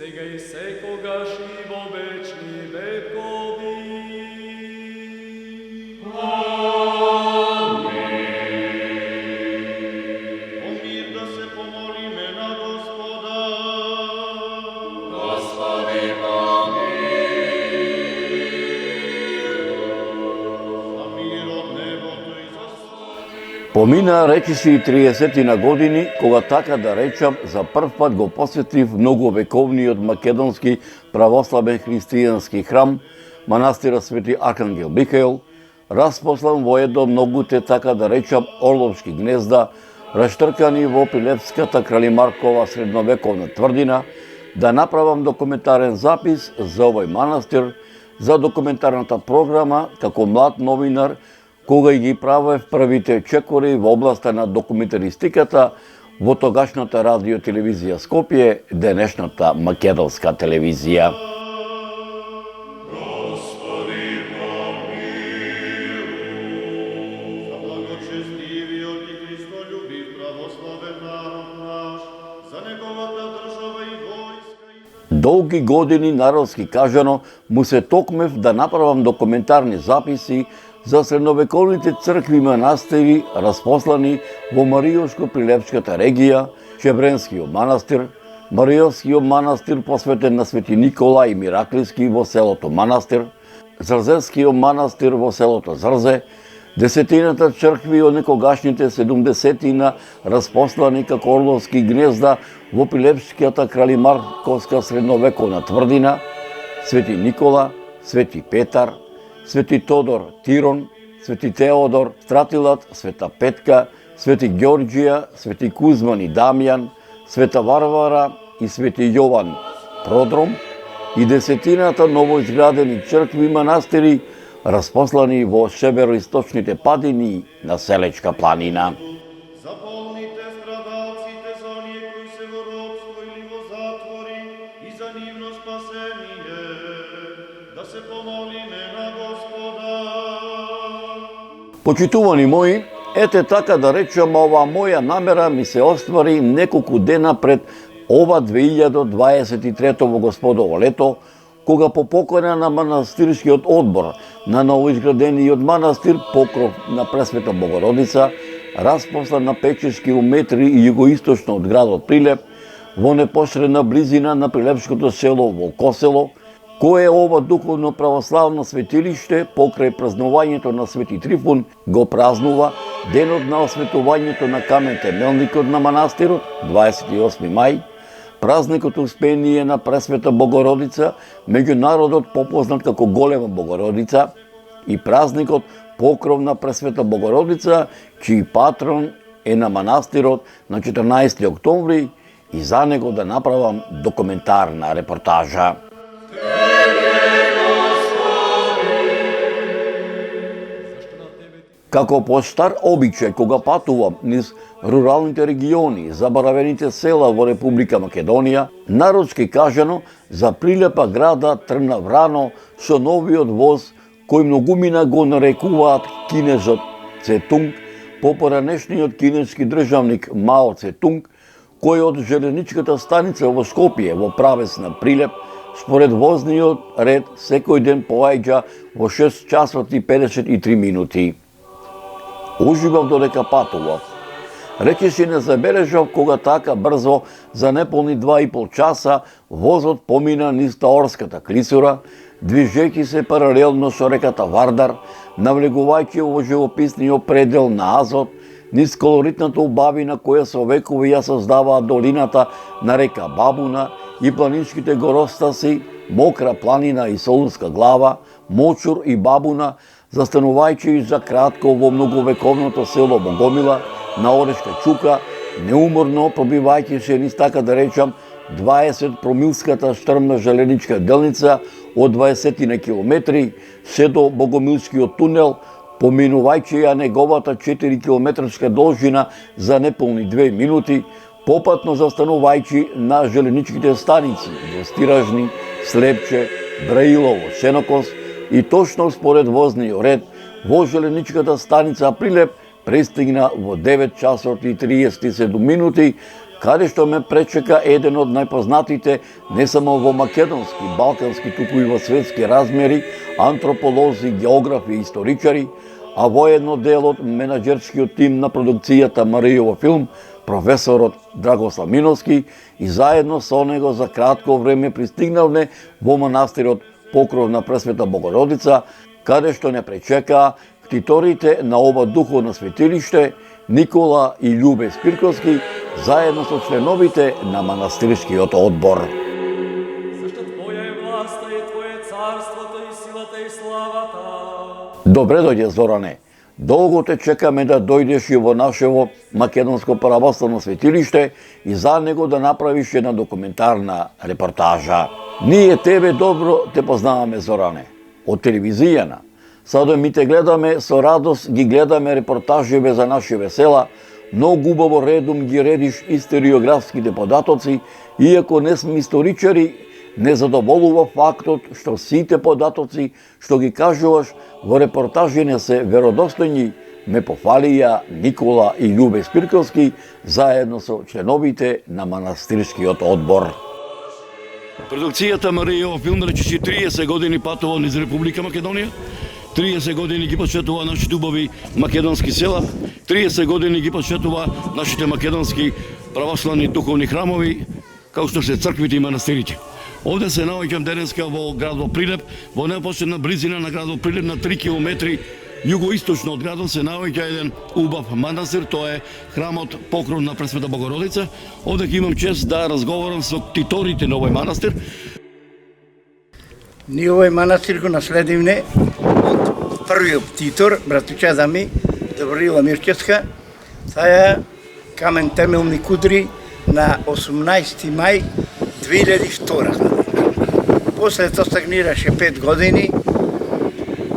сега и секогаш и во вечни векови. Помина речиси и 30 на години, кога така да речам, за прв пат го посетив многовековниот македонски православен христијански храм, манастира Свети Архангел Михаил, распослан во едно многуте, така да речам, орловски гнезда, раштркани во Пилевската Кралимаркова средновековна тврдина, да направам документарен запис за овој манастир, за документарната програма како млад новинар, кога ги правев првите чекори во областа на документаристиката во тогашната радио телевизија Скопје, денешната македонска телевизија. Долги години, народски кажано, му се токмев да направам документарни записи за средновековните цркви и манастири, распослани во Маријовско-Прилепската регија, Чебренскиот манастир, Маријовскиот манастир посветен на Свети Никола и Мираклиски во селото Манастир, Зрзевскиот манастир во селото Зрзе, десетината цркви од некогашните 70-тина распослани како орловски гнезда во Прилепската Кралимарковска средновековна тврдина, Свети Никола, Свети Петар, Свети Тодор Тирон, Свети Теодор Стратилат, Света Петка, Свети Ѓорѓија, Свети Кузман и Дамјан, Света Варвара и Свети Јован Продром и десетината новоизградени цркви и манастири распослани во североисточните падини на Селечка планина. За болните, страдалците, за оние кои се во робство или во затвори и за нивно спасение, да се помолиме на Господа. Почитувани мои, ете така да речам, ова моја намера ми се оствари неколку дена пред ова 2023 во Господово лето, кога по покана на манастирскиот одбор на новоизградениот манастир Покров на Пресвета Богородица, распослан на 5-6 километри југоисточно од градот Прилеп, во непосредна близина на прилепското село Волкосело, кое ова духовно православно светилиште покрај празнувањето на Свети Трифун го празнува денот на осветувањето на камен темелникот на манастирот, 28 мај, празникот Успение на Пресвета Богородица, меѓу народот попознат како Голема Богородица, и празникот Покров на Пресвета Богородица, чиј патрон е на манастирот на 14 октомври, и за него да направам документарна репортажа. Како по стар обичај, кога патувам низ руралните региони, заборавените села во Република Македонија, народски кажано, за Прилепа града тргнав рано со новиот воз кој многумина го нарекуваат кинезот Цетунг, по поранешниот кинески државник Мао Цетунг, кој од железничката станица во Скопје во правец на Прилеп, според возниот ред секој ден поаѓа во 6 часот и 53 минути. Уживав додека патував. Речиси не забележав кога така брзо за неполни 2,5 часа возот помина низ Таорската клисура, движејќи се паралелно со реката Вардар, навлегувајќи во живописниот предел на Азот, низ колоритната убавина која со векови ја создаваа долината на река Бабуна и планинските горостаси, Мокра планина и Солунска глава, Мочур и Бабуна, застанувајќи за кратко во многовековното село Богомила, на Орешка чука, неуморно пробивајќи се низ, така да речам, 20 промилската штрмна желеничка делница од 20 на километри, се до Богомилскиот тунел, поминувајќи ја неговата 4 километарска должина за неполни 2 минути, попатно застанувајќи на желеничките станици во Стиражни, Слепче, Браилово, Сенокос, и точно според возниот ред во желеничката станица Прилеп пристигна во 9 часот и 37 минути, каде што ме пречека еден од најпознатите не само во македонски, балкански, туку и во светски размери, антрополози, географи и историчари, а воедно дел од менаџерскиот тим на продукцијата Маријово филм, професорот Драгослав Миновски, и заедно со него за кратко време пристигналне во манастирот Покров на Пресвета Богородица, каде што не пречекаа ктиторите на ова духовно светилиште Никола и Љубе Спирковски, заедно со членовите на манастирскиот одбор. Зашто Твоја е власта и Твое царството и силата и славата. Добре дојде, Зоране. Долго те чекаме да дојдеш и во нашево македонско православно светилиште и за него да направиш една документарна репортажа. Ние тебе добро те познаваме, Зоране, од телевизијана. Сада ми те гледаме, со радост ги гледаме репортаживе за нашиве села, многу убаво редом ги редиш историографските податоци, иако не сме историчари, не задоволува фактот што сите податоци што ги кажуваш во репортажи не се веродостојни, ме пофалија Никола и Љубе Спирковски заедно со членовите на манастирскиот одбор. Продукцијата Маријово филм речиси 30 години патува низ Република Македонија, 30 години ги посветува нашите убави македонски села, 30 години ги посветува нашите македонски православни духовни храмови, како што се црквите и манастирите. Овде се наоѓам денеска во градот Прилеп, во непосредна близина на градот Прилеп, на 3 километри југоисточно од градот се наоѓа еден убав манастир, тоа е храмот Покров на Пресвета Богородица. Овде ќе имам чест да разговарам со ктиторите на овој манастир. Ние овој манастир го наследивме од првиот ктитор, братучада ми, Добрила Мирчевска. Таа камен темелни кудри на 18 мај 2002. После тоа стагнираше 5 години.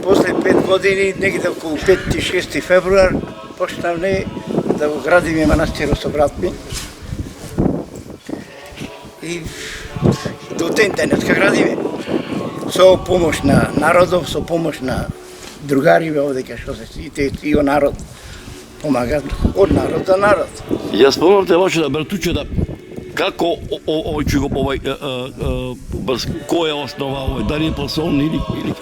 После 5 години, негде околу 5-6 февруар, почнавме да го градиме манастирот со брат ми. И до ден денеска градиме. Со помош на народов, со помош на другариве овдека што се сите и народ помагат од народ за народ. Ја спомнавте вашата братучета, како кој е основа овој, дали е посон или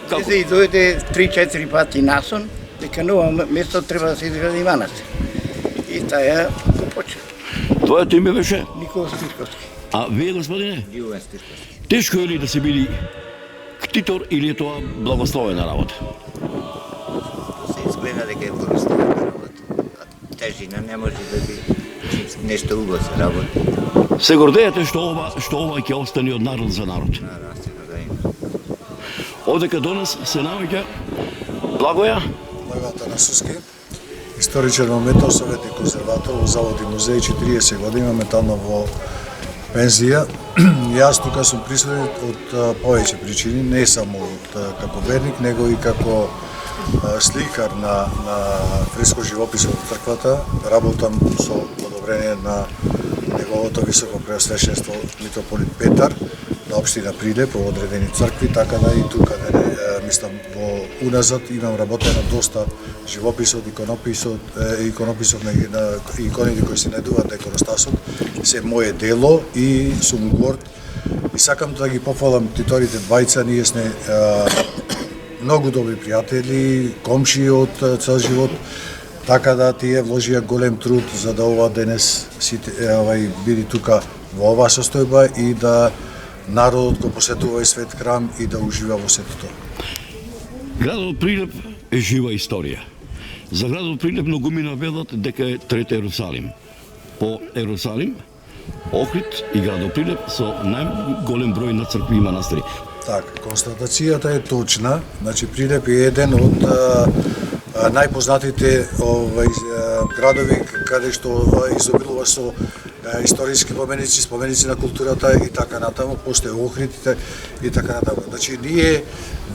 како? Се и дојде 3-4 пати насон, дека нова место треба да се изгради манастир. И таа го почна. Твоето име беше? Никола Спирковски. А вие, господине? Љубе Спирковски. Тешко е ли да се биде ктитор или е тоа благословена работа? Се изгледа дека е благословена работа. Тежина не може да би нешто убаво се работи. Се гордеете што ова ќе остане од народ за народ. Наравно да има. Овдека до нас се наоѓа Благоја. Благојата на Суски, историчар моментов, советник конзерватор во Завод и музеј, 40 години, моментално во пензија. Јас тука сум присутен од повеќе причини, не само како верник, него и како сликар на фреско живопис од црквата. Работам со одобрение на неговото високо преосвещенство митрополит Петар на општина Прилеп во одредени цркви, така да и тука мислам во уназад имам работено доста живописот, иконописот на иконите кои се најдуваат на иконостасот, се мое дело и сум горд и сакам да ги пофалам ктиторите двајца, ние сме многу добри пријатели, комши од цел живот, така да тие вложија голем труд за да ова денес биде тука во оваа состојба и да народот го посетува и свет храм и да ужива во сето тоа. Градот Прилеп е жива историја. За градот Прилеп многумина велат дека е трети Ерусалим. По Ерусалим, Охрид и градот Прилеп со најголем број на цркви и манастири. Така, констатацијата е точна. Значи Прилеп е еден од најпознатите градови каде што изобилува со историски споменици на културата и така натаму, после Охридите и така натаму. Значи ние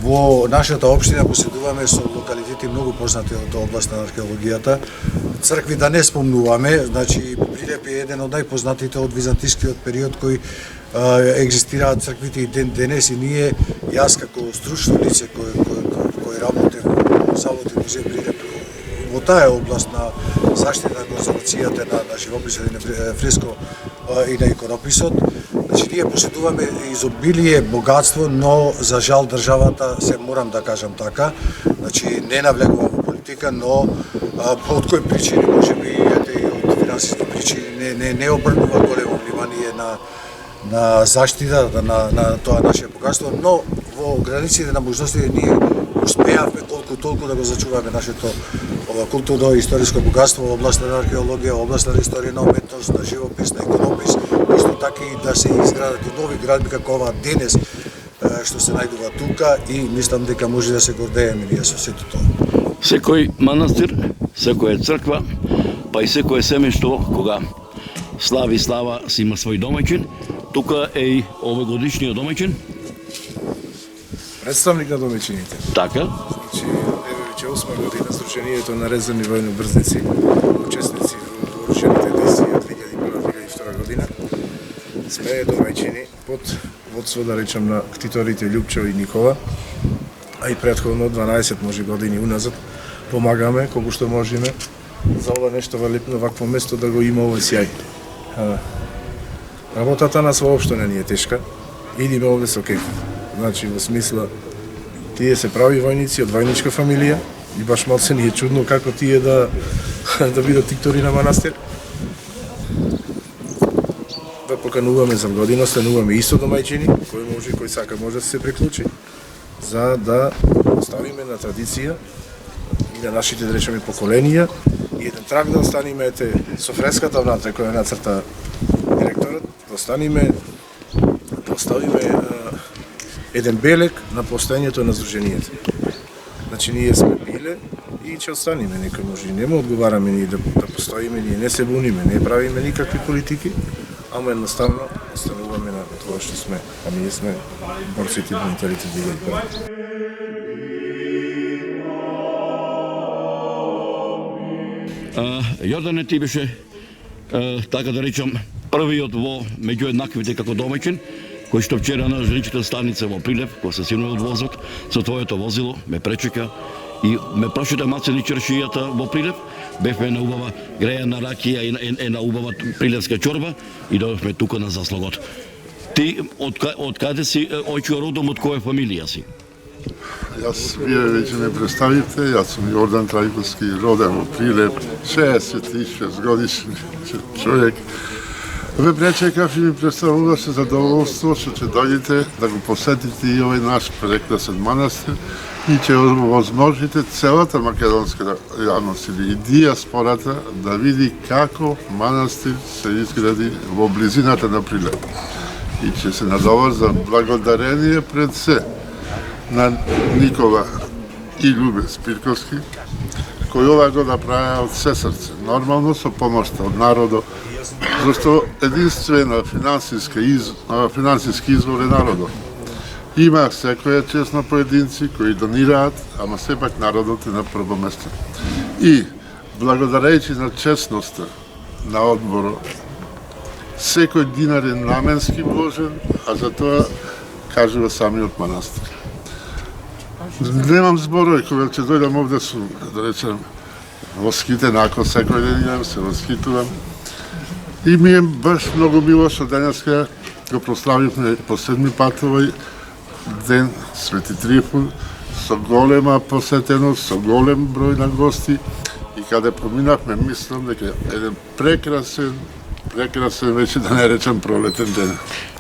во нашата општина поседуваме со локалитети многу познати од област на археологијата. Цркви да не спомнуваме, значи Прилеп е еден од најпознатите од византискиот период кој екзистираат црквите и ден денес и ние, јас како стручно лице кој работи во Завод и музеј Прилеп во таа област на заштита на конзервацијата на живописот и на фреско и на иконописот. Значи, ние посетуваме изобилие, богатство, но за жал државата, се морам да кажам така, значи не навлегува во политика, но од кои причини, може би и од финансиски причини, не обрнува големо внимание на заштитата на тоа наше богатство, но во границите на можностите ние успеавме колку толку да го зачуваме нашето културно и историско богатство во област на археологија, во област на историја на уметност, на живопис, на иконопис, исто така и да се изградат и нови градби како ова денес што се најдува тука и мислам дека може да се гордееме ние со сето тоа. Секој манастир, секоја црква, па и секое семејство кога слави слава си има свој домаќин, тука е и овогодишниот домаќин. Представник на домаќините. Така. Значи, веќе 8 година Сдруженијето на резервни војнобрзници, учесници во вооружените действија 2001-2002 година, сме домаќини под водство, да речем, на ктиторите Љупчо и Никола, а и претходно 12 може години уназад помагаме колку што можеме за ова нешто великно вакво место да го има овој сјај. Работата нас воопшто не ни е тешка. Идиме овде со кеф. Значи, во смисла, тие се прави војници од војничка фамилија и баш малце ни е чудно како тие да бидат тиктори на манастир. Ве покануваме за година, стануваме исто домајчини, кој може, кој сака може да се приклучи, за да оставиме на традиција и на нашите, да речеме, поколенија и еден трак да останиме со фреската внатре која нацрта директорот, да оставиме еден белег на постоењето на Сдруженијето. Значи, ние сме биле и ќе останиме, некој може и нема одговараме ние да постоиме, ние не се буниме, не правиме никакви политики, ама едноставно остануваме на тоа што сме, а ние сме борците и бунителите 2001. Јордане, ти беше, така да речам, првиот во меѓу еднаквите како домаќин, кој што вчера на жричната станица во Прилеп, кој се синува од возот, со твоето возило, ме пречека и ме прашите маце ни чаршијата во Прилеп, бевме на убава грејана ракија и на убава прилепска чорба и дојдовме тука на заслогот. Ти од каде си, ојчио родом, од која фамилија си? Јас, вие веќе ме представите, јас сум Јордан Трајковски, роден во Прилеп, 66 годишен човек. Ве пречекав и ми представуваше задоволство што ќе дојдете да го посетите и овој наш прекрасен манастир и ќе овозможите целата македонска јавност или и диаспората да види како манастир се изгради во близината на Прилеп. И ќе се надоврза благодарение пред се на Никола и Љубе Спирковски, кој ова го направија од се срце, нормално со помошта од народот, зашто единствена финансиски извор е народот. Има секоја чест на поединци кои донираат, ама сепак народот е на прво место. И благодарејќи на честноста на одборот, секој динар е наменски вложен, а за тоа кажува самиот манастир. Немам зборови, кога ќе дојдам овде сум, да речем, восхитен, ако секој ден идем, се восхитувам. И ми е баш многу мило што денеска го прославивме по 7 пат овој ден Свети Трифун со голема посетеност, со голем број на гости и каде поминавме, мислам дека еден прекрасен, веќе да не речем пролетен ден.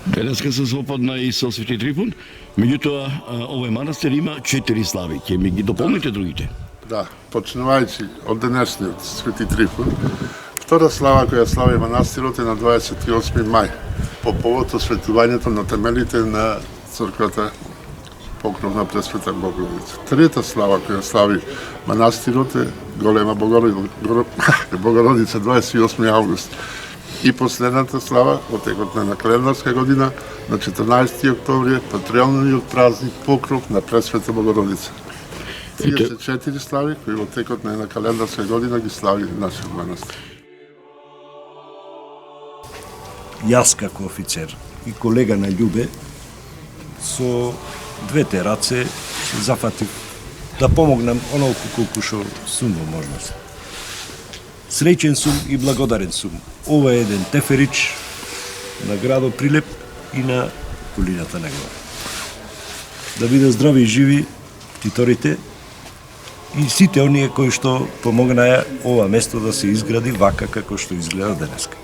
Денеска се западна и со Свети Трифун, меѓутоа овој манастир има 4 слави, ќе ми ги дополните другите? Да, почнувајќи од денешниот Свети Трифун, втора слава која слави манастирот е на 28 мај, по повод осветувањето на темелите на црквата Покровна Пресвета Богородица. Трета слава која слави манастирот е Голема Богородица 28 август. И последната слава, во текот на календарска година, на 14 октомври, патријалниот празник Покров на Пресвета Богородица. 34 слави кои во текот на една календарска година ги слави нашиот манастир. Јас како офицер и колега на Љубе со двете раце се зафатив да помогнам онолку колку што сум во можност. Среќен сум и благодарен сум. Ова е еден теферич на градот Прилеп и на околината негова. Да бидат здрави и живи птиторите и сите оние кои што помогнаа ова место да се изгради вака како што изгледа денеска.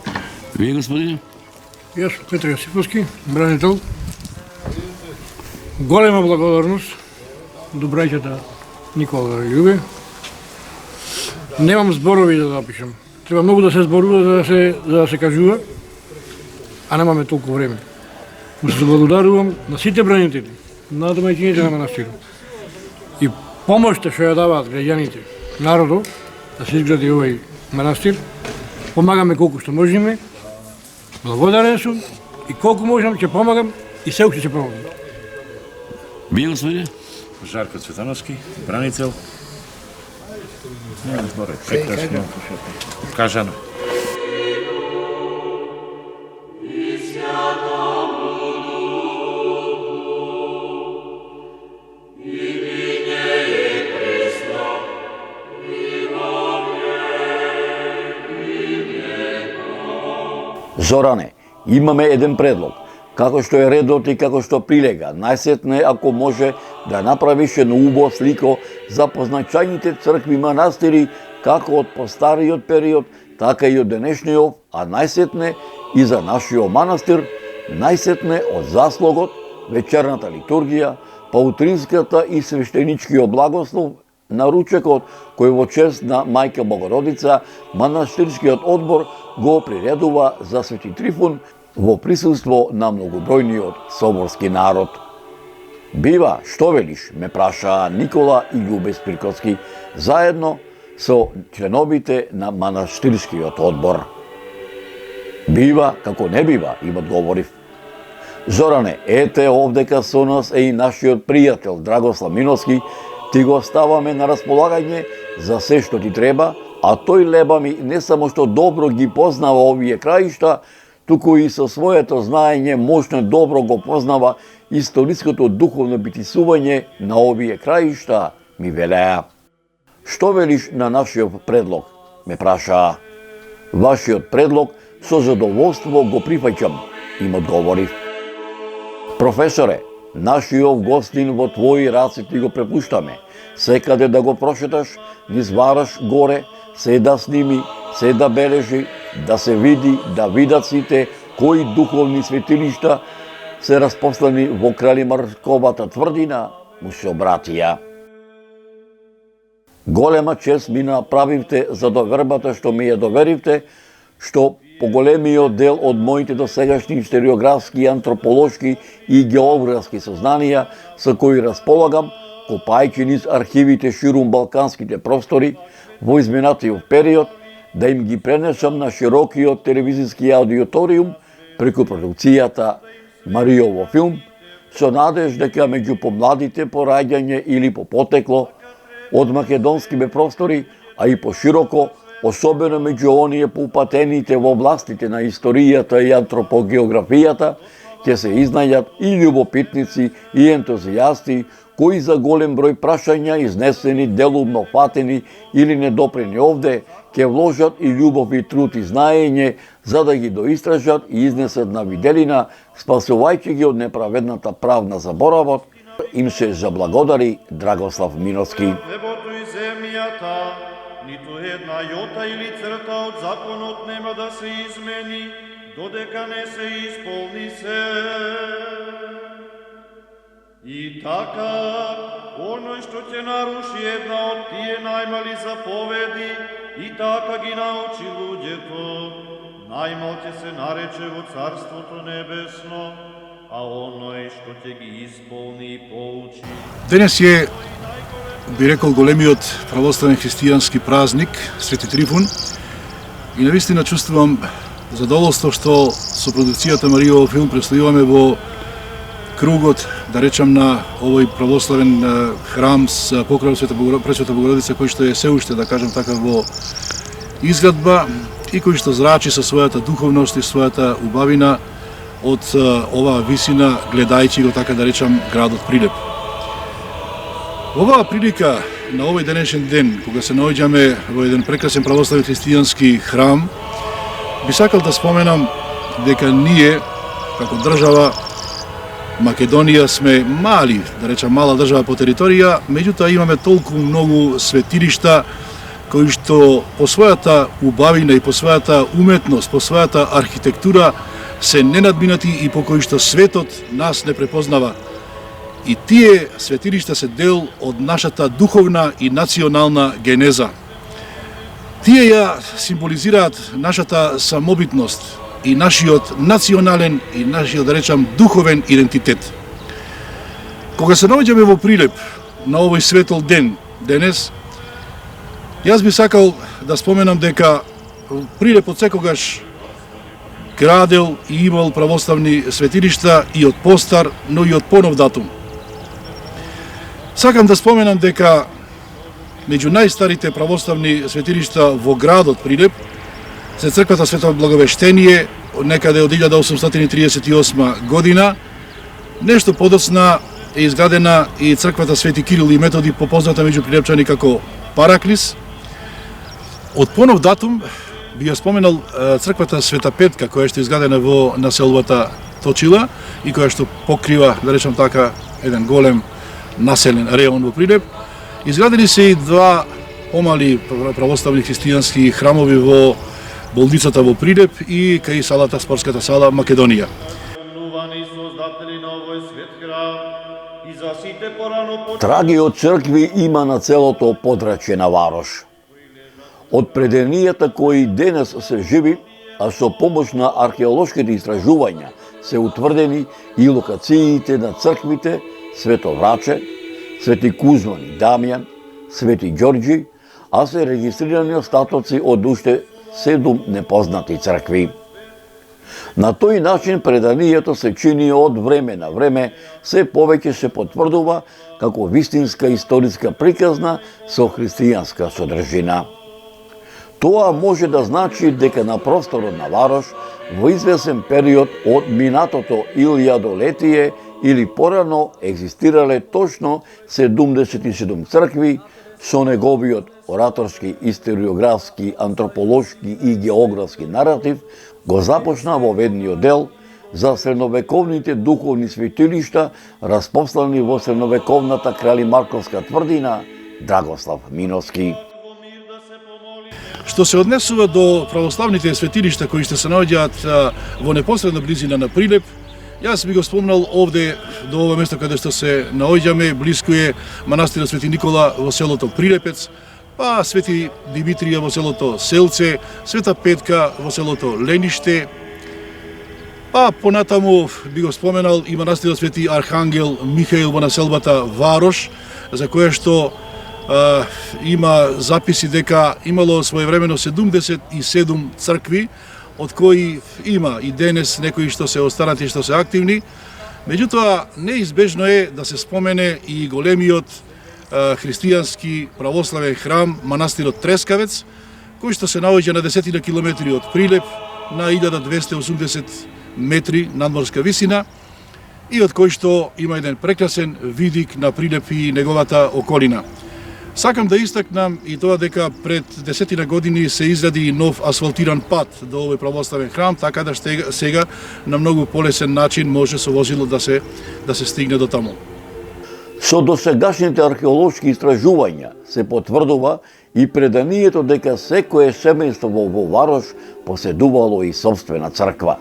Вие, господине? Јас Петар Јосиповски, бранител. Голема благодарност до браќата Никола и Љубе. Немам зборови да запишам. Треба многу да се зборува за да се кажува, а немаме толку време. Му се благодарувам на сите бранители, на домаќините на манастирот. И помошта што ја даваат граѓаните, народот, да се изгради овој манастир, помагаме колку што можеме. Благодарен сум и колку можам ќе помагам и се уште ќе помагам. Вие, господине? Жарко Цветановски, бранител. Нема зборови, прекрасно кажано. Зоране, имаме еден предлог. Како што е редот и како што прилега, најсетне ако може да направиш едно убаво слико за позначајните цркви и манастири, како од постариот период, така и од денешниот, а најсетне и за нашиот манастир, најсетне од заслогот, вечерната литургија, па утринската и свештеничкиот благослов на ручекот кој во чест на Мајка Богородица манастирскиот одбор го приредува за Свети Трифун во присуство на многобројниот соборски народ. Бива, што велиш, ме прашаа Никола и Љубе Спирковски, заедно со членовите на манастирскиот одбор. Бива, како не бива, им одговорив. Зоране, ете овдека со нас е и нашиот пријател Драгослав Миновски, ти го ставаме на располагање за се што ти треба, а тој леба ми не само што добро ги познава овие краишта, туку и со своето знаење мощно добро го познава историското духовно битисување на овие краишта, ми велеа. Што велиш на нашиот предлог, ме прашаа. Вашиот предлог со задоволство го прифаќам, им одговорив. Професоре, нашиот гостин во твои раце ти го препуштаме. Секаде да го прошеташ, низ Вараш горе, се да сними, се да бележи, да се види, да видат сите кои духовни светилишта се распослани во Кралимарковата тврдина, му се обратија. Голема чест ми направивте за довербата што ми ја доверивте, што поголемиот дел од моите досегашни историографски, антрополошки и географски сознанија со кои располагам, копајќи низ архивите ширум балканските простори во изминатиот период, да им ги пренесам на широкиот телевизиски аудиториум преку продукцијата Мариово филм, со надеж дека меѓу помладите по раѓање или по потекло од македонските простори, а и пошироко, особено меѓу оние поупатените во областите на историјата и антропогеографијата, ќе се изнајдат и љубопитници и ентузијасти кои за голем број прашања изнесени, делумно фатени или недопрени овде, ќе вложат и љубов и труд и знаење за да ги доистражат и изнесат на виделина, спасувајќи ги од неправедната правна заборавот, им се заблагодари Драгослав Миновски. Небото и земјата, ниту една јота или црта од законот нема да се измени, додека не се исполни се. И така, оној што ќе наруши една од тие најмали заповеди, и така ги научи луѓето, најмал ќе се нарече во Царството Небесно, а оној што ќе ги исполни и поучи. Денес е, би рекол, големиот православен христијански празник, Свети Трифун, и навистина чувствувам задоволство што со продукцијата Мариово филм престојуваме во кругот, да речам, на овој православен храм с покров Пресвета Богородица, кој што е се уште, да кажем така, во изградба и кој што зрачи со својата духовност и својата убавина од оваа висина, гледајќи го, така да речам, градот Прилеп. Оваа прилика на овој денешен ден, кога се наоѓаме во еден прекрасен православен христијански храм, би сакал да споменам дека ние како држава Македонија сме мали, да речам мала држава по територија, меѓутоа имаме толку многу светилишта кои што по својата убавина и по својата уметност, по својата архитектура се ненадминати и по кои што светот нас не препознава. И тие светилишта се дел од нашата духовна и национална генеза. Тие ја символизираат нашата самобитност и нашиот национален и нашиот, да речам, духовен идентитет. Кога се наоѓаме во Прилеп на овој светол ден, денес, јас би сакал да споменам дека Прилеп од секогаш градел и имал православни светилишта и од постар, но и од понов датум. Сакам да споменам дека меѓу најстарите православни светилишта во градот Прилеп се црквата Свето Благовештение, некаде од 1838 година. Нешто подоцна е изградена и црквата Свети Кирил и Методи, попозната меѓу прилепчани како Параклис. Од понов датум би ја споменал црквата Света Петка, која што е изградена во населбата Точила и која што покрива, да речам така, еден голем населен реон во Прилеп. Изградени се и два помали православни христијански храмови во болницата во Прилеп и кај салата, спортската сала Македонија. Траги од цркви има на целото подрачје на Варош. Од преденијата кои денес се живи, а со помош на археолошките истражувања се утврдени и локациите на црквите Свето Враче, Свети Кузман и Дамјан, Свети Ѓорѓи, а се регистрирани остатоци од уште 7 непознати цркви. На тој начин преданието се чини од време на време, се повеќе се потврдува како вистинска историска приказна со христијанска содржина. Тоа може да значи дека на просторот на Варош во извесен период од минатото илјадолетие или порано екзистирале точно 77 цркви со неговиот ораторски, историографски, антрополошки и географски наратив, го започна во ведниот дел за средновековните духовни светилишта распослани во средновековната Кралимарковска тврдина Драгослав Миновски. Што се однесува до православните светилишта кои што се наоѓаат во непосредна близина на Прилеп, јас би го спомнал овде, до ова место каде што се наоѓаме, блиско е манастирот Свети Никола во селото Прилепец, па Свети Димитрија во селото Селце, Света Петка во селото Лениште, па понатаму би го споменал и манастирот Свети Архангел Михаил во населбата Варош, за кое што има записи дека имало своевремено 77 цркви, од кои има и денес некои што се останати, што се активни. Меѓутоа, неизбежно е да се спомене и големиот христијански православен храм, манастирот Трескавец, кој што се наоѓа на 10 километри од Прилеп, на 1280 метри надморска висина, и од кој што има еден прекрасен видик на Прилеп и неговата околина. Сакам да истакнам и тоа дека пред 10 години се изради нов асфалтиран пат до овој православен храм, така да сега на многу полесен начин може со возило да се стигне до таму. Со досегашните археолошки истражувања се потврдува и преданието дека секое семејство во Варош поседувало и собствена црква.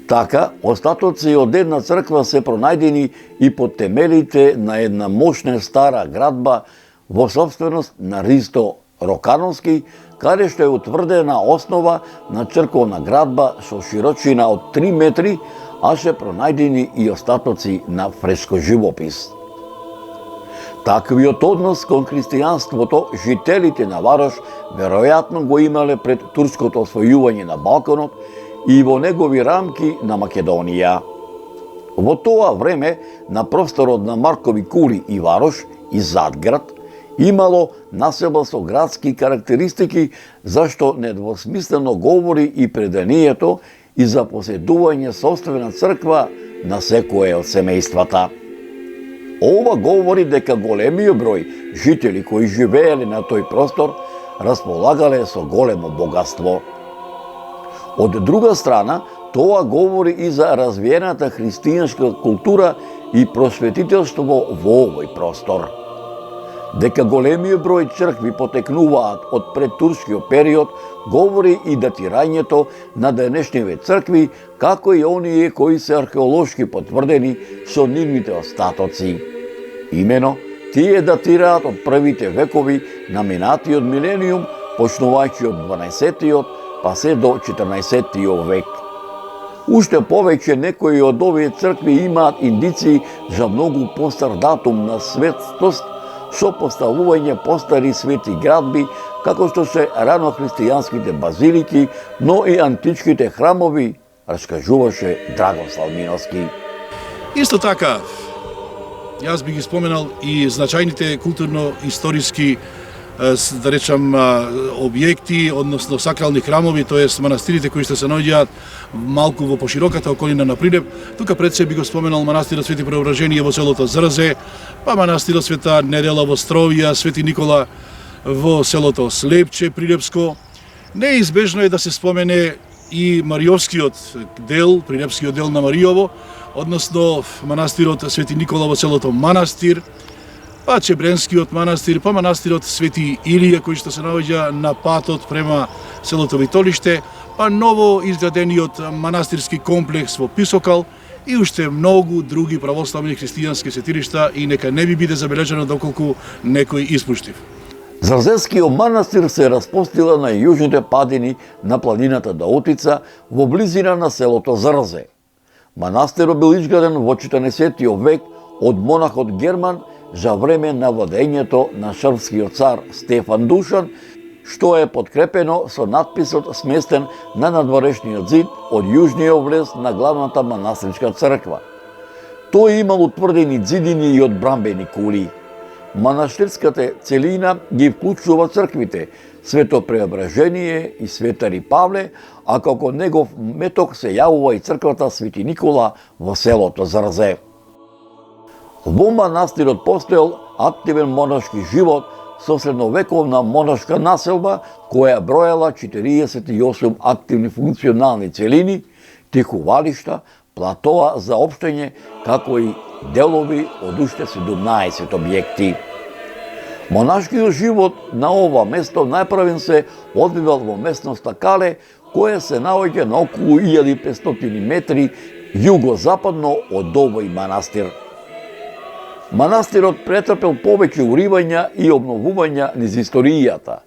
Така, остатоци од една црква се пронајдени и под темелите на една мощна стара градба во собственост на Ристо Рокановски, каде што е утврдена основа на црковна градба со широчина од 3 метри, а се пронајдени и остатоци на фреско живопис. Таквиот однос кон христијанството жителите на Варош веројатно го имале пред турското освојување на Балканот и во негови рамки на Македонија. Во тоа време, на просторот на Маркови кули и Варош и Задград, имало населба со градски карактеристики, зашто недвосмислено говори и преданието и за поседување собствена црква на секое од семејствата. Ова говори дека големиот број жители кои живееле на тој простор располагале со големо богатство. Од друга страна, Тоа говори и за развиената христијанска култура и просветителство во овој простор. Дека големиот број цркви потекнуваат од предтурскиот период, говори и датирањето на денешниве цркви, како и оние кои се археолошки потврдени со нивните остатоци. Имено, тие датираат од првите векови на минатиот милениум, почнувајќи од 12-тиот, па се до 14-тиот век. Уште повеќе некои од овие цркви имаат индиции за многу постар датум на светстост, со поставување постари свети градби, како што се ранохристијанските базилики, но и античките храмови, раскажуваше Драгослав Миновски. Исто така, јас би ги споменал и значајните културно-историски, да речам, објекти, односно сакрални храмови, тоест манастирите кои што се наоѓаат малку во пошироката околина на Прилеп. Тука пред се би го споменал манастирот Свети Преображение во селото Зрзе, па манастирот Света Недела во Стровија, Свети Никола во селото Слепче, Прилепско. Неизбежно е да се спомене и Мариовскиот дел, Прилепскиот дел на Мариово, односно манастирот Свети Никола во селото Манастир, па Чебренскиот манастир, па манастирот Свети Илија, кој што се наоѓа на патот према селото Витолиште, па ново изградениот манастирски комплекс во Писокал и уште многу други православни христијански светилишта, и нека не би биде забележано доколку некој испуштив. Зрзескиот манастир се распостила на јужните падини на планината Даутица во близина на селото Зрзе. Манастирот бил изграден во 14 век од монахот Герман за време на владењето на шрпскиот цар Стефан Душан, што е подкрепено со надписот сместен на надворешниот зид од јужниот влез на главната манастирска црква. Тој имал утврдени зидини и одбрамбени кули. Манастирската целина ги вклучува црквите Свето Преображение и Светари Павле, а како негов меток се јавува и црквата Свети Никола во селото Зрзе. Во манастирот постоел активен монашки живот со средновековна монашка населба која броела 48 активни функционални целини, тихувалишта, платоа за општење, како и делови од уште 17 објекти. Монашкиот живот на ова место најпрвен се одвивал во местноста Кале, која се наоѓа на околу 1500 метри југозападно од овој манастир. Манастирот претрпел повеќе уривања и обновувања низ историјата.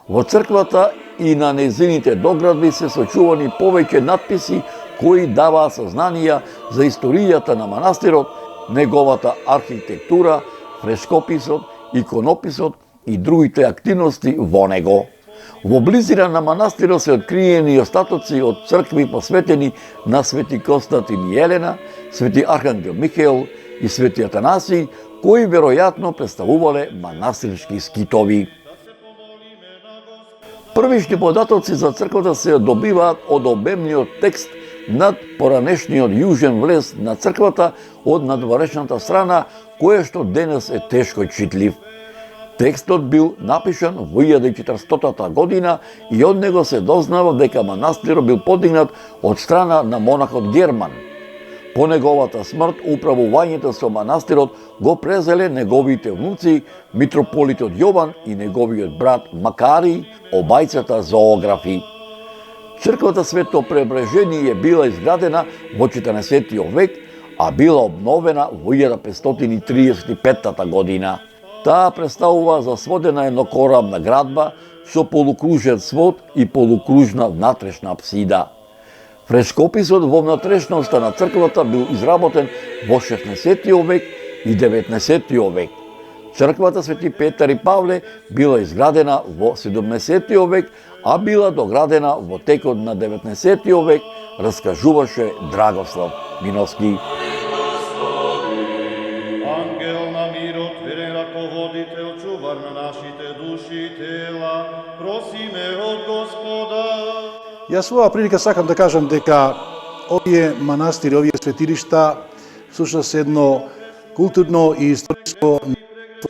Во црквата и на незините доградби се сочувани повеќе надписи кои даваа сознанија за историјата на манастирот, неговата архитектура, фрескописот, иконописот и другите активности во него. Во близина на манастирот се откриени остатоци од цркви посветени на Свети Константин и Елена, Свети Архангел Михаел и Свети Атанасий, кои веројатно представувале манастирски скитови. Првишни податоци за црквата се добиваат од обемниот текст над поранешниот јужен влез на црквата од надворешната страна, која што денес е тешко читлив. Текстот бил напишан во 1400 година и од него се дознава дека манастирот бил подигнат од страна на монахот Герман. По неговата смрт, управувањето со манастирот го презеле неговите внуци, митрополитот Јован и неговиот брат Макарий, обајцата зоографи. Црквата Свето Преображение била изградена во 14 век, а била обновена во 1535 година. Таа представува засводена еднокорабна градба со полукружен свод и полукружна внатрешна апсида. Фрескописот во внатрешноста на црквата бил изработен во 16 век и 19 век. Црквата Свети Петар и Павле била изградена во 17 век, а била доградена во текот на 19 век, раскажуваше Драгослав Миновски. Ангел на мирот, верен раководител, чувар на нашите души и тела, просиме од Господа. Јас во оваа прилика сакам да кажам дека овие манастири, овие светилишта всушност се едно културно и историско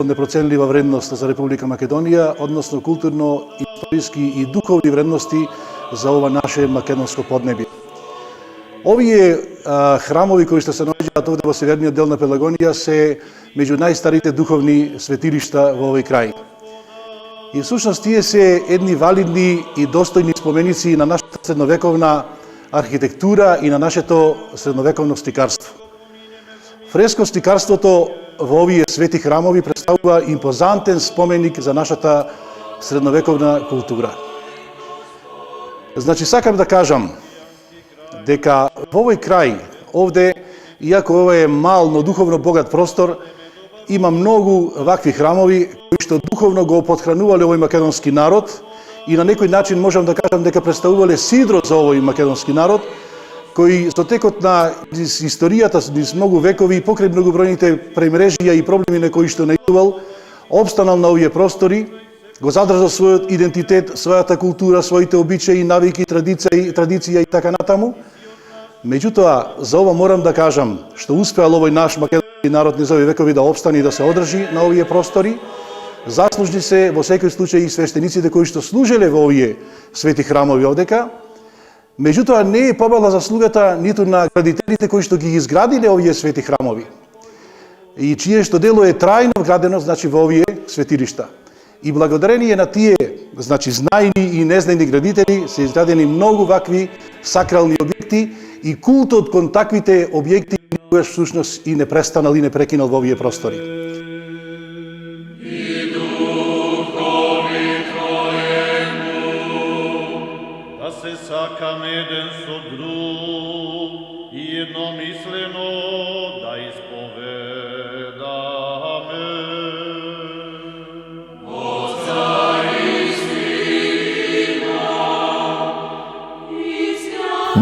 непроценлива вредност за Република Македонија, односно културно, историски и духовни вредности за ова наше македонско поднебие. Овие храмови кои што се наоѓаат овде во северниот дел на Пелагонија се меѓу најстарите духовни светилишта во овој крај. И всушност тие се едни валидни и достојни споменици на нашата средновековна архитектура и на нашето средновековно стикарство. Фреско стикарството во овие свети храмови представува импозантен споменик за нашата средновековна култура. Значи, сакам да кажам дека во овој крај, овде, иако ова е мал, но духовно богат простор, има многу вакви храмови кои што духовно го подхранувале овој македонски народ и на некој начин можам да кажам дека представувале сидро за овој македонски народ, кои со текот на историјата, низ многу векови, покрај многобројните премрежија и проблеми на кои што наидувал, обстанал на овие простори, го задржал својот идентитет, својата култура, своите обичаи, навики, традиција и така натаму. Меѓутоа, за ова морам да кажам што успеал овој наш македонски народ низ овие векови да опстане и да се одржи на овие простори. Заслужни се во секој случај и свештениците кои што служеле во овие свети храмови овдека. Меѓутоа, не е помала заслугата ниту на градителите кои што ги изградиле овие свети храмови и чие што дело е трајно вградено, значи, во овие светилишта. И благодарение на тие, значи, знајни и незнајни градители се изградени многу вакви сакрални објекти и култот кон таквите објекти никогаш всушност и не престанал и не прекинал во овие простори. Да се сакаме еден со друг и едномислено да исповедаме.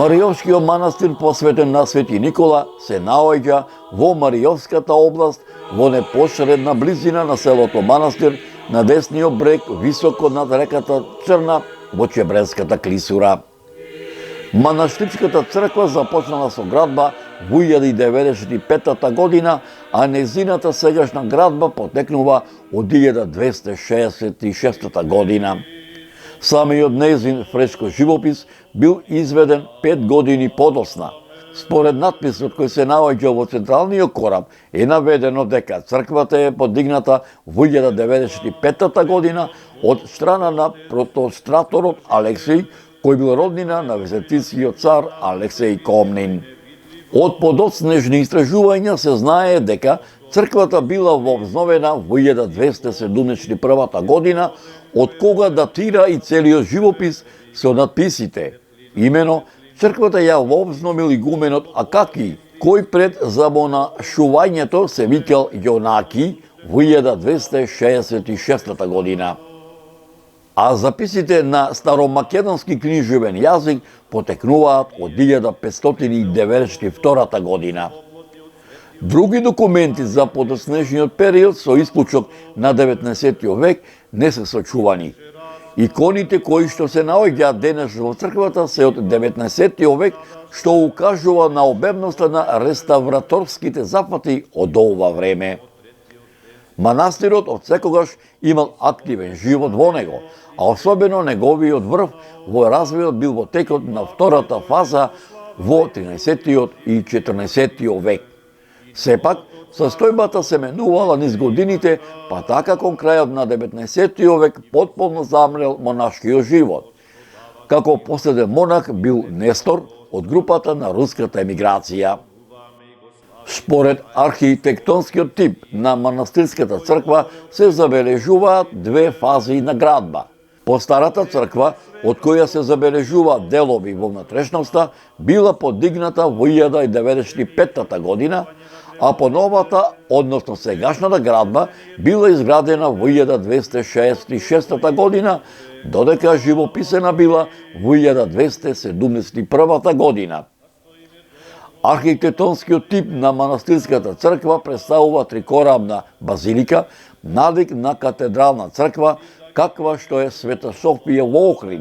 Мариовскиот манастир посветен на Свети Никола се наоѓа во Мариовската област во непосредна близина на селото Манастир на десниот брег високо над реката Црна во Чебренската клисура. Манастирската црква започнала со градба во 1095 година, а незината сегашна градба потекнува од 1266 година. Самиот незин фреско живопис бил изведен 5 години подосна. Според надписот кој се наоѓа во централниот кораб е наведено дека црквата е подигната во 1095 година од страна на протостраторот Алексеј, кој бил роднина на византискиот цар Алексеј Комнин. Од подоцнежни истражувања се знае дека црквата била вообновена во 1271 година, од кога датира и целиот живопис со надписите. Имено, црквата ја вообновил игуменот Акаки, кој пред замонашувањето се викал Јонаки во 1266 година. А записите на старомакедонски книжевен јазик потекнуваат од 1592 година. Други документи за подоснежниот период со исклучок на 19 век не се сочувани. Иконите кои што се наоѓаат денес во црквата се од 19 век, што укажува на обемноста на реставраторските запати од ова време. Манастирот од секогаш имал активен живот во него, а особено неговиот врв во развојот бил во текот на втората фаза во 13 и 14 век. Сепак, состојбата се менувала низ годините, па така кон крајот на 19 век потполно замрел монашкиот живот. Како последен монах бил Нестор од групата на руската емиграција. Според архитектонскиот тип на манастирската црква се забележуваат две фази на градба. По старата црква, од која се забележуваат делови во внатрешноста, била подигната во 1095 година, а по новата, односно сегашната градба, била изградена во 1266 година, додека живописена била во 1271 година. Архитектонскиот тип на манастирската црква представува трикорабна базилика, навик на катедрална црква, каква што е Света Софија во Охрид.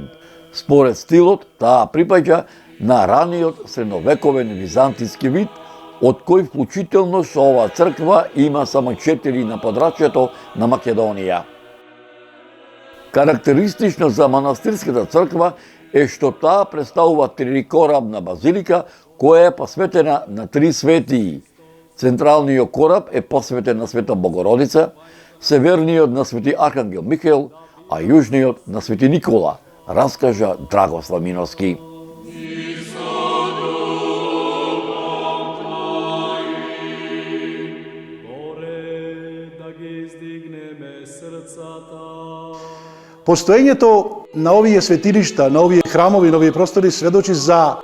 Според стилот, таа припаѓа на раниот средновековен византиски вид, од кој вклучително со оваа црква има само 4 на подрачјето на Македонија. Карактеристично за манастирската црква е што таа представува трикорабна базилика, која е посветена на три светии. Централниот кораб е посветен на Света Богородица, северниот на Свети Архангел Михаил, а јужниот на Свети Никола, раскажа Драгослав Миновски. Постоењето на овие светилишта, на овие храмови, на овие простори сведочи за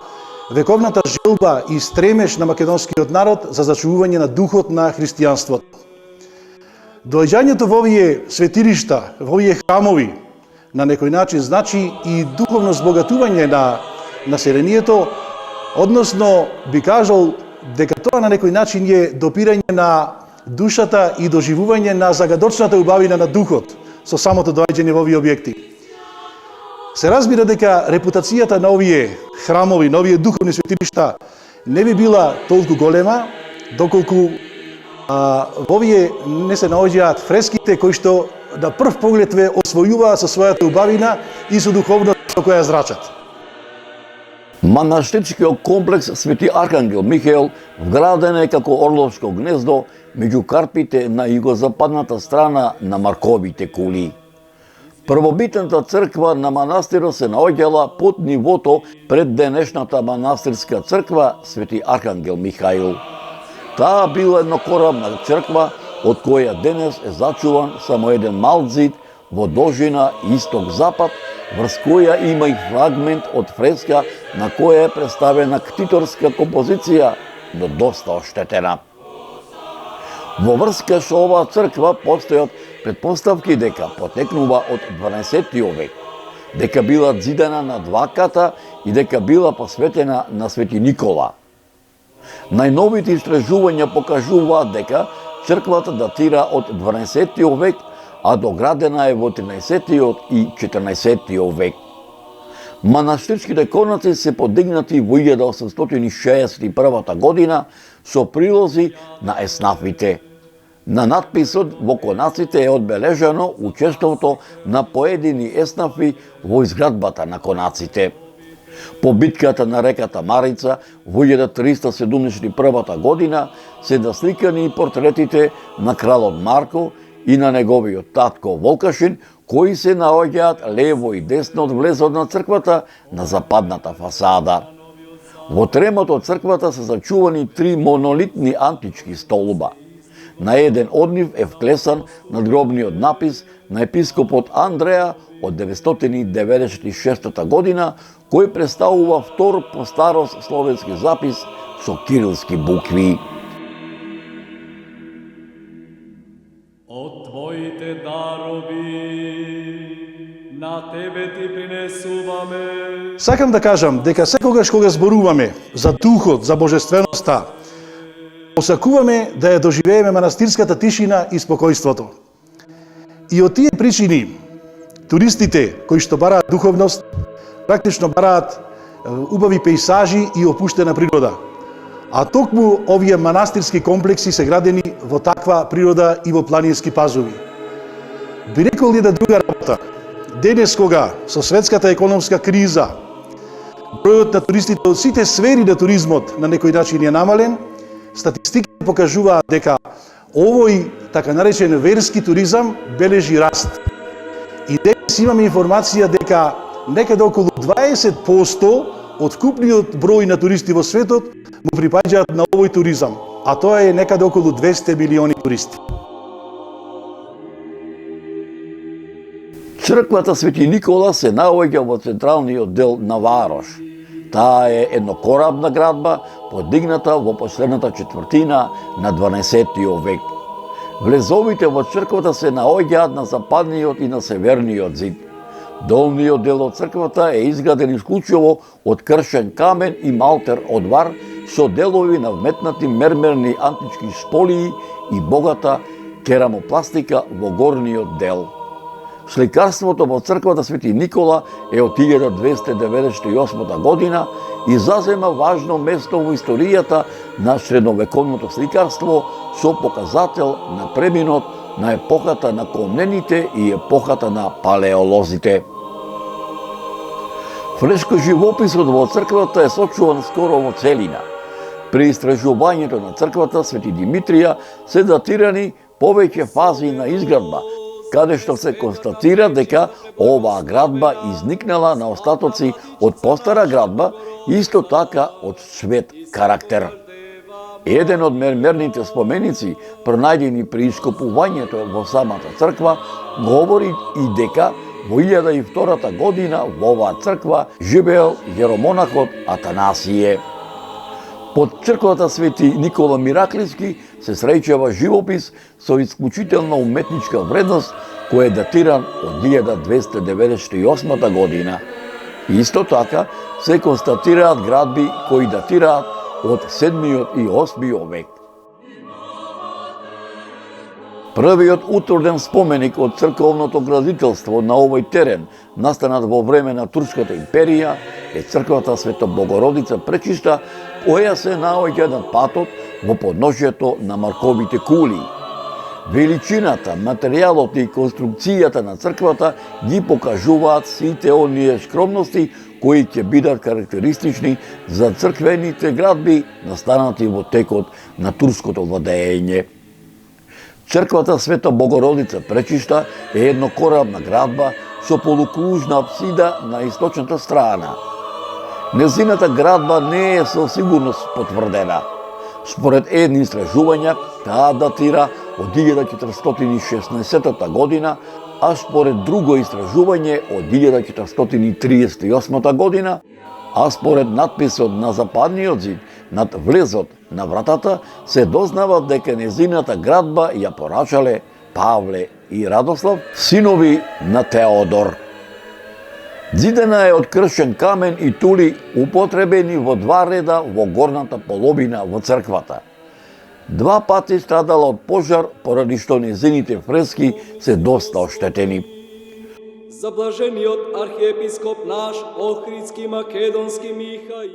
вековната желба и стремеж на македонскиот народ за зачувување на духот на христијанството. Доаѓањето во овие светилишта, во овие храмови, на некој начин значи и духовно збогатување на населението, односно би кажал дека тоа на некој начин е допирање на душата и доживување на загадочната убавина на духот со самото доаѓање во овие објекти. Се разбира дека репутацијата на овие храмови, на овие духовни светилишта не би била толку голема, доколку во овие не се наоѓаат фреските кои што на прв поглед ве освојуваат со својата убавина и со духовност со која зрачат. Манастирскиот комплекс Свети Архангел Михаил вграден е како орловско гнездо меѓу карпите на југозападната страна на Марковите кули. Првобитната црква на манастирот се наоѓала под нивото пред денешната манастирска црква Свети Архангел Михаил. Таа била еднокорабна црква, од која денес е зачуван само еден мал зид во должина исток-запад, врз која има и фрагмент од фреска на која е представена ктиторска композиција, но доста оштетена. Во врска со оваа црква постојат предпоставки дека потекнува од 12 век, дека била зидена на два ката и дека била посветена на Свети Никола. Најновите истражувања покажуваат дека црквата датира од 12 век, а доградена е во 13 и 14 век. Манастирските конаци се подигнати во 1861 година со прилози на еснафите. На надписот во конаците е одбележано учеството на поедини еснафи во изградбата на конаците. По битката на реката Марица во 1371 година се насликани портретите на кралот Марко и на неговиот татко Волкашин, кои се наоѓаат лево и десно од влезот на црквата на западната фасада. Во тремот од црквата се зачувани три монолитни антички столба. На еден од нив е вклесан надгробниот напис на епископот Андреа од 996 година, кој представува втор по старост словенски запис со кирилски букви. Од твоите дарови на тебе ти принесуваме. Сакам да кажам дека секогаш кога зборуваме за духот, за божественоста, осакуваме да ја доживееме манастирската тишина и спокојството. И од тие причини, туристите кои што бараат духовност, практично бараат убави пејсажи и опуштена природа. А токму овие манастирски комплекси се градени во таква природа и во планински пазови. Би рекол една друга работа. Денес кога со светската економска криза, бројот на туристите од сите сфери на туризмот на некој начин е намален, статистиките покажуваат дека овој така наречен верски туризам бележи раст. И денес имаме информација дека некаде околу 20% од вкупниот број на туристи во светот му припаѓаат на овој туризам, а тоа е некаде околу 200 милиони туристи. Црквата Свети Никола се наоѓа во централниот дел на Варош. Таа е еднокорабна градба, подигната во последната четвртина на 12 век. Влезовите во црквата се наоѓаат на западниот и на северниот зид. Долниот дел од црквата е изграден исклучиво од кршен камен и малтер од вар со делови на вметнати мермерни антички сполии и богата керамопластика во горниот дел. Сликарството во црквата Свети Никола е од 1298 година и зазема важно место во историјата на средновековното сликарство со показател на преминот на епохата на комнените и епохата на палеолозите. Фреско живописот во црквата е сочуван скоро во целина. При истражувањето на црквата Свети Димитрија се датирани повеќе фази на изградба, каде што се констатира дека оваа градба изникнала на остатоци од постара градба, исто така од свет карактер. Еден од мермерните споменици, пронајдени при ископувањето во самата црква, говори и дека во 1002 година во оваа црква живеел јеромонахот Атанасије. Под црквата Свети Никола Мираклиски се среќава живопис со исклучителна уметничка вредност кој е датиран од 1298 година. Исто така се констатираат градби кои датираат од 7 и 8 век. Првиот утврден споменик од црковното градителство на овој терен, настанат во време на Турската империја, е црквата Света Богородица Пречиста, која се наоѓа над патот во подножјето на Марковите кули. Величината, материјалот и конструкцијата на црквата ги покажуваат сите оние скромности кои ќе бидат карактеристични за црквените градби настанати во текот на турското владење. Црквата Света Богородица Пречиста е еднокорабна градба со полукружна апсида на источната страна. Незината градба не е со сигурност потврдена. Според едни истражувања, таа датира од 1416 година, а според друго истражување од 1438 година, а според надписот на западниот зид над влезот на вратата се дознава дека незината градба ја порачале Павле и Радослав, синови на Теодор. Зидена е од кршен камен и тули употребени во два реда во горната половина во црквата. Два пати страдала од пожар, поради што незините фрески се доста оштетени. За блажениот архиепископ наш Охридски Македонски Михаил,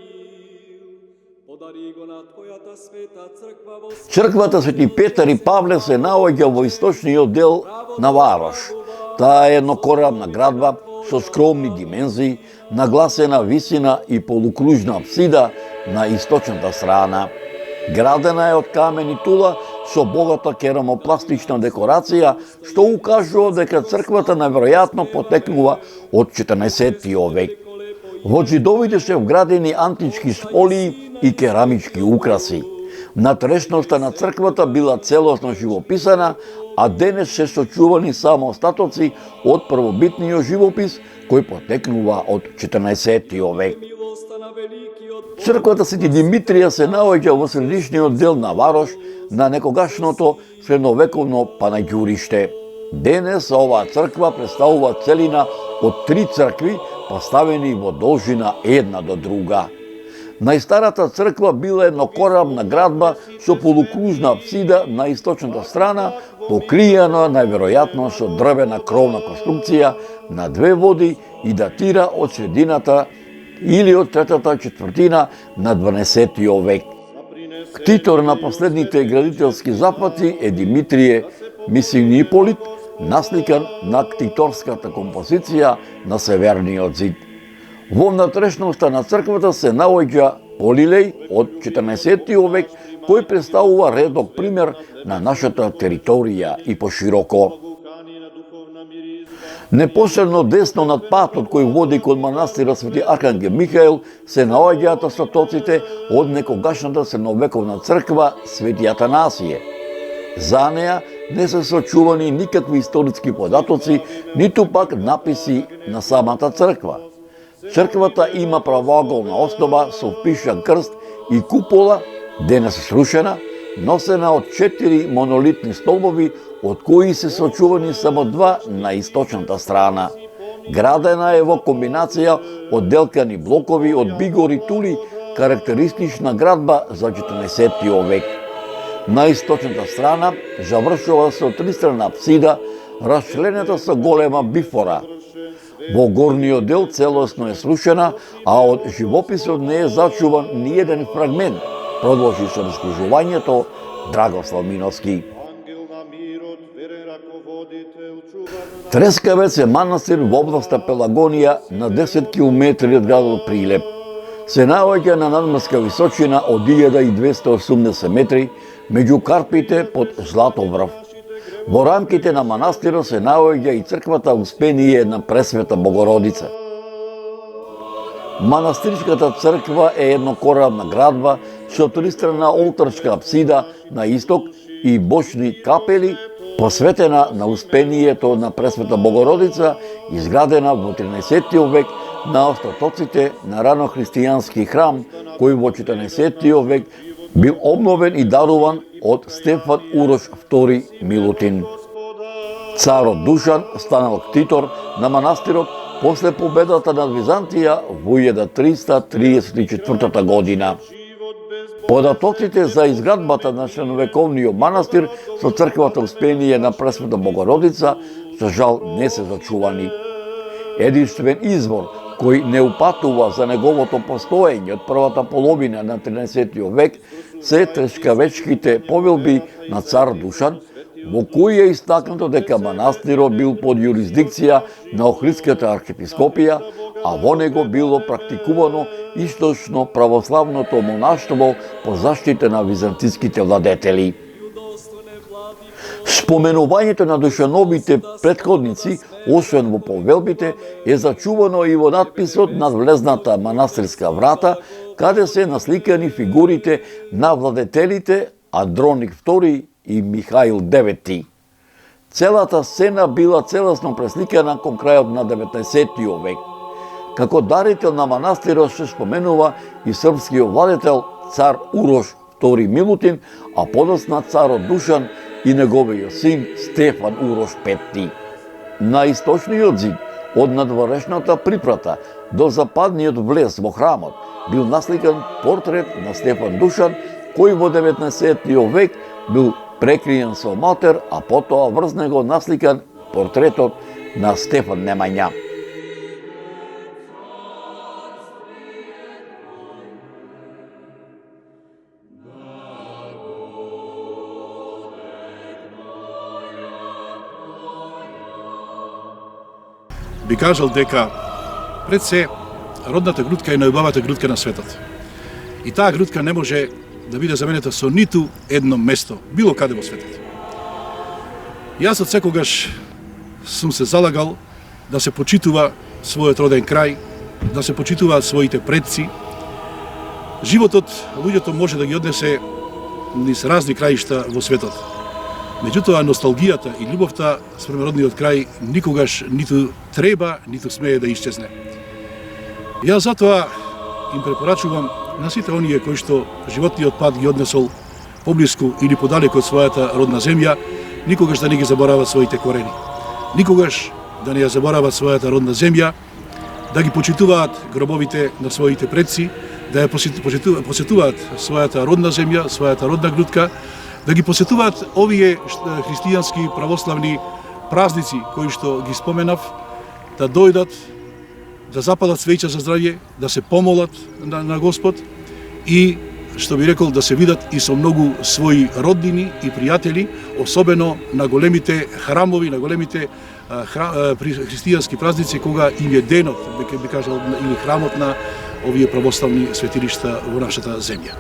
подари го на твојата света црква во... Црквата Свети Петар и Павле се наоѓа во источниот дел на Варош. Таа е еднокорабна градба со скромни димензии, нагласена висина и полукружна апсида на источната страна. Градена е од камен и тула со богата керамопластична декорација, што укажува дека црквата наверојатно потекнува од 14 век. Во џидовите се вградени антички сполии и керамички украси. Натрешноста на црквата била целосно живописана, а денес се сочувани само остатоци од првобитниот живопис кој потекнува од 14 век. Црквата Свети Димитрија се наоѓа во средишниот дел на Варош на некогашното средновековно панаѓуриште. Денес оваа црква представува целина од 3 цркви поставени во должина една до друга. Најстарата црква била еднокорабна градба со полукружна апсида на источната страна, покриена најверојатно со дрвена кровна конструкција на 2 води и датира од средината или од третата четвртина на 12 век. Ктитор на последните градителски запати е Димитрije Мисиниполит, насликан на ктиторската композиција на северниот зид. Во внатрешноста на црквата се наоѓа полилеј од 14 век, кој представува редок пример на нашата територија и пошироко. Непосредно десно над патот кој води кон манастира Свети Архангел Михаил се наоѓаат остатоците од некогашната средновековна црква Свети Атанасије. За неа не се сочувани никакви историски податоци, ниту пак написи на самата црква. Црквата има правоаголна основа со впишан крст и купола, денес срушена, носена од 4 монолитни столбови, од кои се сочувани само 2 на источната страна. Градена е во комбинација од делкани блокови од бигор и тули, карактеристична градба за 14 век. На источната страна завршува со тристрана апсида, расчленета со голема бифора. Во горниот дел целосно е срушена, а од живописот не е зачуван ни еден фрагмент, продолжи со раскружувањето Драгослав Миновски. Ангел на мирот, верен раководец, Трескавец е манастир во областа Пелагонија на 10 км од градот Прилеп. Се наоѓа на надморска височина од 1280 метри меѓу Карпите под Златоврв. Во рамките на манастирот се наоѓа и црквата Успение на Пресвета Богородица. Манастирската црква е еднокоравна градба со тристрана олтарска апсида на исток и бочни капели, посветена на Успението на Пресвета Богородица, изградена во 13 век на остатоците на ранохристијански храм, кој во 14 век бил обновен и даруван од Стефан Урош II Милутин. Царот Душан станал ктитор на манастирот после победата над Византија во 1334 година. Податоците за изградбата на средновековниот манастир со црквата Успение на Пресвета Богородица за жал не се зачувани. Единствен извор кој не упатува за неговото постоење од првата половина на 13 век се трескавечките повелби на цар Душан, во кои е истакнато дека манастирот бил под јурисдикција на Охридската архиепископија, а во него било практикувано источно православното монаштво по заштита на византиските владетели. Споменувањето на Душановите претходници, освен во повелбите, е зачувано и во надписот над влезната манастирска врата, каде се насликани фигурите на владетелите Андроник II и Михаил IX. Целата сцена била целосно пресликана кон крајот на 19 век. Како дарител на манастирот се споменува и српскиот владетел цар Урош II Милутин, а подоцна царот Душан и неговиот син Стефан Урош V. На источниот зид од надворешната припрата до западниот влез во храмот бил насликан портрет на Стефан Душан, кој во 19 век бил прекриен со матер, а потоа врз него насликан портретот на Стефан Немања. Би кажал дека пред се родната грудка е најубавата грудка на светот. И таа грудка не може да биде заменета со ниту едно место, било каде во светот. Јас од секогаш сум се залагал да се почитува својот роден крај, да се почитуваат своите предци. Животот луѓето може да ги однесе низ разни краишта во светот. Меѓутоа, носталгијата и љубовта спрема родниот крај никогаш ниту треба, ниту смее да исчезне. Јас затоа им препорачувам на сите оние кои што животниот пат ги однесол поблиску или подалеку од својата родна земја, никогаш да не ги заборават своите корени. Никогаш да не ја заборават својата родна земја, да ги почитуваат гробовите на своите предци, да ја посетуваат својата родна земја, својата родна грудка, да ги посетуваат овие христијански православни празници кои што ги споменав, да дојдат, да запалат свеќа за здравје, да се помолат на Господ и, што би рекол, да се видат и со многу своји роднини и пријатели, особено на големите храмови, на големите христијански празници, кога им е денот, би кажал, или храмот на овие православни светилишта во нашата земја.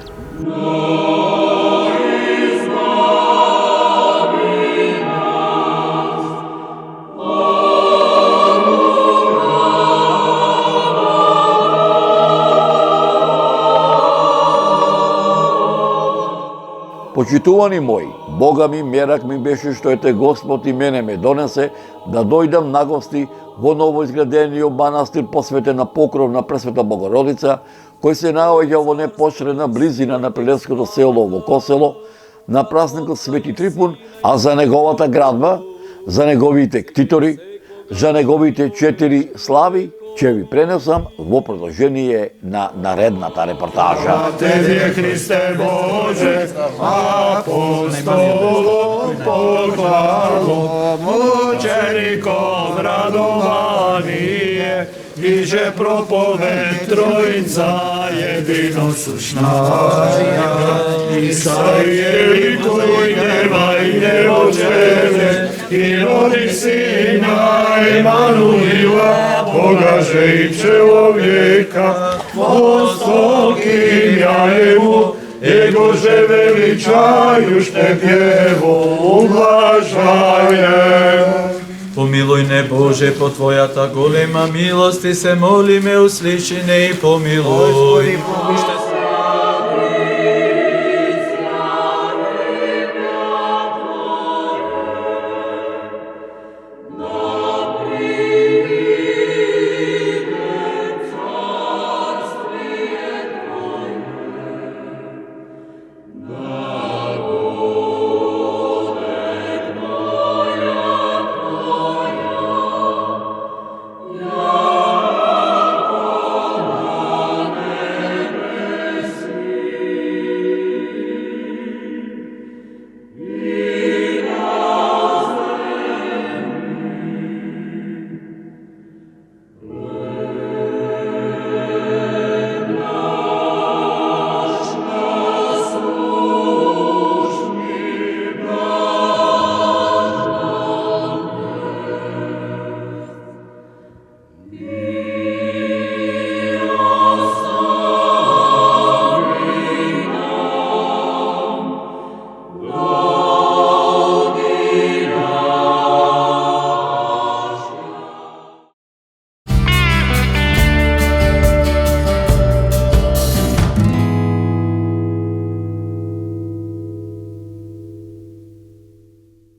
Почитувани мои, Бога ми мерак ми беше што ете Господ и мене ме донесе да дојдам на гости во новоизградениот манастир посветен на покров на Пресвета Богородица, кој се наоѓа во непосредна близина на прилепското село во Косело, на празникот Свети Трифун, а за неговата градба, за неговите ктитори, за неговите 4 слави, ќе ви пренесам во продолжение на наредната репортажа. Тебе, Христе Боже, апостолом похвало, мучеником радование, иже проповед Троица единосущная, и саје ликуј неба и небожене, i rodi Sina Emanuila, Boga že i čelovjeka, postokim ja jemu, Jego že veličajuš te djevo ublažajem. Pomiluj ne Bože, po Tvoja ta golema milosti se moli me usliši ne i pomiluj.